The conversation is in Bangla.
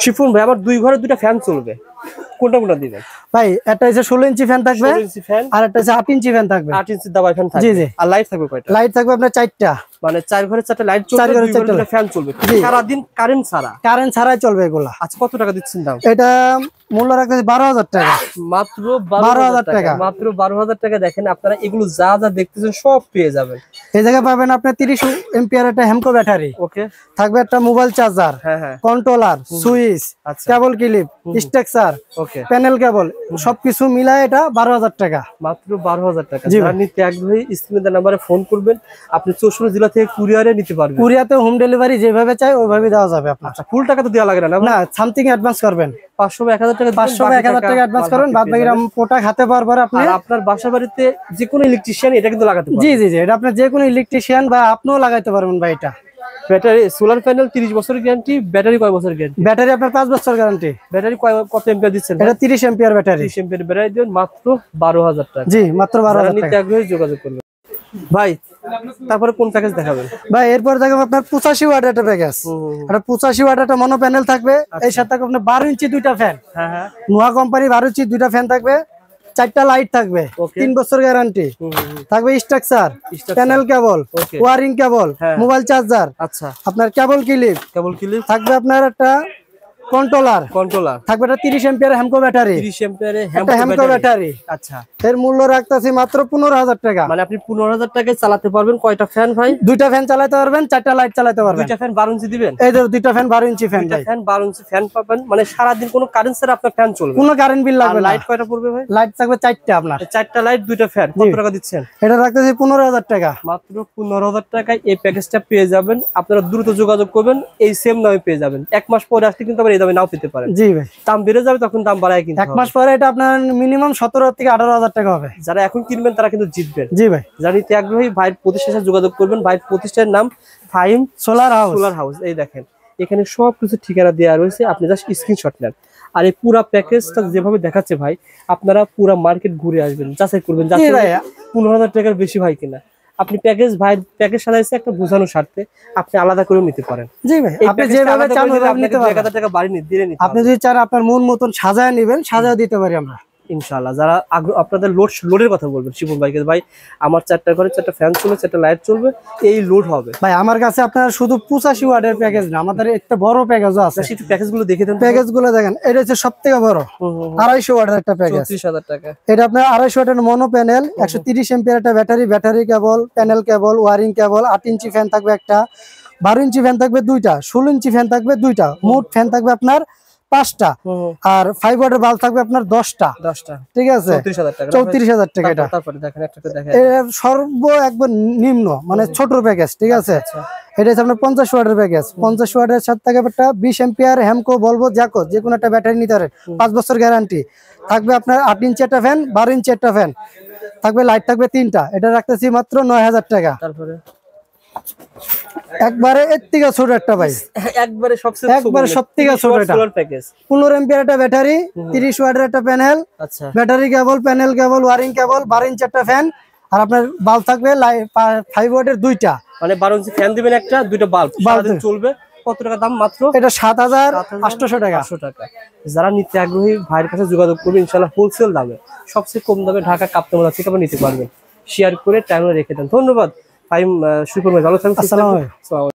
শিফন ভাই আমার দুই ঘরে দুইটা ফ্যান চলবে, কোনটা কোনটা দিবেন ভাই? একটা হচ্ছে 16 ইঞ্চি ফ্যান থাকবে, 16 ইঞ্চি ফ্যান, আর একটা হচ্ছে 8 ইঞ্চি ফ্যান থাকবে। 8 ইঞ্চি দাবাই ফ্যান থাকবে। জি জি। আর লাইট থাকবে কয়টা? লাইট থাকবে আপনার 4টা, মানে 4 ঘরে 4টা লাইট চলবে, 4 ঘরে 2 ঘরে 2টা ফ্যান চলবে সারা দিন কারেন্ট ছাড়া। কারেন্ট ছাড়াই চলবে এগুলা। আচ্ছা কত টাকা দিচ্ছেন দাম? এটা মূল্য রাখতেছে 12,000 টাকা। মাত্র 12,000 টাকা। মাত্র 12,000 টাকা। দেখেন আপনারা এগুলো যা যা দেখতেছেন সব পেয়ে যাবেন। এই জায়গায় পাবেন আপনি 30 এম্পিয়ার একটা হেমকো ব্যাটারি, ওকে, থাকবে একটা মোবাইল চার্জার, হ্যাঁ হ্যাঁ, controller, switch, cable clip, structure, okay, panel cable সবকিছু মিলায় এটা 12,000 টাকা। মাত্র 12,000 টাকা। যারা নিতে আগ্রহী স্ক্রিনে দেওয়া নম্বরে ফোন করবেন। আপনি 64 জেলা থেকে কুরিয়ারে নিতে পারবেন। কুরিয়াতে হোম ডেলিভারি যেভাবে চাই ওইভাবে দেওয়া যাবে আপনার। আচ্ছা ফুল টাকা তো দেওয়া লাগে না? না, সামথিং অ্যাডভান্স করবেন, 500 বা 1000 টাকা, 500 বা 1000 টাকা অ্যাডভান্স করবেন, বাদ বাকিটা প্রোডাক্ট হাতে পাওয়ার পরে আপনি। আর আপনার বাসা বাড়িতে যে কোনো ইলেকট্রিশিয়ান এটা কিন্তু লাগাতে পারবে। জি জি জি, এটা আপনি যে কোনো ইলেকট্রিশিয়ান বা আপনিও লাগাইতে পারবেন ভাই। এটা ব্যাটারি সোলার প্যানেল 30 বছরের গ্যারান্টি। ব্যাটারি কয় বছরের গ্যারান্টি? ব্যাটারি আপনার 5 বছর গ্যারান্টি। ব্যাটারি কত এম্পিয়ার দিচ্ছেন? এটা 30 এম্পিয়ার ব্যাটারি। 30 এম্পিয়ার ব্যাটারি দিবেন মাত্র 12,000 টাকা। জি, মাত্র 12,000 টাকা। নিতে আগ্রহী যোগাযোগ করবেন ভাই। তারপরে কোন প্যাকেজ দেখাবেন ভাই? এরপর দেখাবো আপনার 85 ওয়াট একটা প্যাকেজ। এটা 85 ওয়াট একটা মনো প্যানেল থাকবে, এই সাথে থাকবে আপনার 12 ইঞ্চি দুইটা ফ্যান। হ্যাঁ হ্যাঁ, নোয়া কোম্পানি 12 ইঞ্চি দুইটা ফ্যান থাকবে, 4টা লাইট থাকবে, 3 বছর গ্যারান্টি থাকবে, structure, panel cable, wiring cable, mobile charger, আচ্ছা আপনার কেবল ক্লিপ থাকবে, আপনার একটা কন্ট্রোলার থাকবে, এটা 30 এম্পিয়ার হেমকো ব্যাটারি। 30 এম্পিয়ারে হেমকো ব্যাটারি। আচ্ছা, এর মূল্য রাখতেছি মাত্র 15,000 টাকা। মানে আপনি 15,000 টাকায় চালাতে পারবেন কয়টা ফ্যান ভাই? দুইটা ফ্যান চালাতে পারবেন, 4টা লাইট চালাতে পারবেন। দুইটা ফ্যান 12 ইঞ্চি দিবেন? এই যে দুইটা ফ্যান 12 ইঞ্চি ফ্যান। দুইটা ফ্যান 12 ইঞ্চি ফ্যান পাবেন, মানে সারা দিন কোনো কারেন্ট ছাড়া আপনার ফ্যান চলবে, কোনো কারেন্ট বিল লাগবে না। লাইট কয়টা পড়বে ভাই? লাইট থাকবে 4টা আপনার। 4টা লাইট, দুইটা ফ্যান, কত টাকা দিচ্ছেন? এটা রাখতেছি 15,000 টাকা। মাত্র 15,000 টাকায় এই প্যাকেজটা পেয়ে যাবেন। আপনারা দ্রুত যোগাযোগ করবেন, এই সেম দামে পেয়ে যাবেন। 1 মাস পরে আসলে কিন্তু আবার এই দামে নাও পেতে পারেন। জি ভাই, দাম বেড়ে যাবে, তখন দাম বাড়ায় কিনতে হবে। 1 মাস পরে এটা আপনার মিনিমাম 17 থেকে 18,000 টাকা হবে। যারা এখন কিনবেন তারা কিন্তু জিতবেন। জি ভাই, যারা নিতে আগ্রহী ভাইয়ের প্রতিষ্ঠানের সাথে যোগাযোগ করবেন। ভাইয়ের প্রতিষ্ঠানের নাম ফাইম সোলার হাউস। এই দেখেন এখানে সবকিছু ঠিকানা দেওয়া রয়েছে, আপনি জাস্ট স্ক্রিনশট নেন। আর এই পুরো প্যাকেজটা যেভাবে দেখাচ্ছে ভাই, আপনারা পুরো মার্কেট ঘুরে আসবেন, যাচাই করবেন 15,000 টাকার বেশি ভাই কিনা। আপনি প্যাকেজ সাজাইছে একটা বোঝানোর স্বার্থে, আপনি আলাদা করে নিতে পারেন। জি ভাই, আপনি যেভাবে চান ওইভাবে নিতে পারেন। 1000 টাকা বাড়ি দিলে নিতে, আপনি যদি চান আপনার মন মতন সাজায় নেবেন, সাজায় দিতে পারি আমরা ইনশাআল্লাহ। যারা আপনাদের লোডের কথা বলবেন শিবন ভাইকে, ভাই আমার 4টা ঘরে 4টা ফ্যান চলবে, 4টা লাইট চলবে, এই লোড হবে ভাই। আমার কাছে আপনার শুধু 85 ওয়াটের প্যাকেজ না, আমাদের একটা বড় প্যাকেজও আছে। সেটা প্যাকেজগুলো দেখে দেন। প্যাকেজগুলো দেখেন, এটা হচ্ছে সবথেকে বড় 250 ওয়াটের একটা প্যাকেজ, 34,000 টাকা। এটা আপনার 250 ওয়াটের মনো প্যানেল, 130 এম্পিয়ার একটা battery cable, panel cable, wiring cable, 8 ইঞ্চি ফ্যান থাকবে একটা, 12 ইঞ্চি ফ্যান থাকবে দুইটা, 16 ইঞ্চি ফ্যান থাকবে দুইটা, মোট ফ্যান থাকবে আপনার 5টা, আর 5 ওয়াটের বাল্ব থাকবে আপনার 10টা। ঠিক আছে, 34,000 টাকা। এটা তারপরে দেখেন একটা দেখেন, সর্ব একবার নিম্ন মানে ছোট প্যাকেজ। ঠিক আছে, এটা হচ্ছে আপনার 50 ওয়াটের প্যাকেজ। 50 ওয়াটের সাথে থাকবে একটা 20 এম্পিয়ার হেমকো বলবো জ্যাকো, যে কোনো একটা ব্যাটারি নিতে পারেন, 5 বছর গ্যারান্টি থাকবে। আপনার 8 ইঞ্চি একটা ফ্যান, 12 ইঞ্চি একটা ফ্যান থাকবে, লাইট থাকবে 3টা। এটা রাখতেছি মাত্র 9,000 টাকা। তারপরে একবারে এর থেকে ছোট একটা ভাই, একবারে সবথেকে ছোট এটা 15 এম্পিয়ার একটা ব্যাটারি, 30 ওয়াটের একটা panel, battery cable, panel cable, wiring cable, 12 ইঞ্চি একটা ফ্যান, আর আপনার বাল্ব থাকবে 5 ওয়াটের দুইটা, মানে 12 ইঞ্চি ফ্যান দিবেন একটা, দুইটা বাল্ব চলবে। কত টাকা দাম? মাত্র এটা 7,800 টাকা। যারা নিতে আগ্রহী ভাইয়ের কাছে যোগাযোগ করবে, ইনশাআল্লাহ হোলসেল দামে, সবচেয়ে কম দামে ঢাকা কাপ্তান থেকে আপনি নিতে পারবেন। শেয়ার করে টাইমে রেখে দেন। ধন্যবাদ ফাইম, সুপার ভাই, ভালো থাকবেন। আসসালামু আলাইকুম।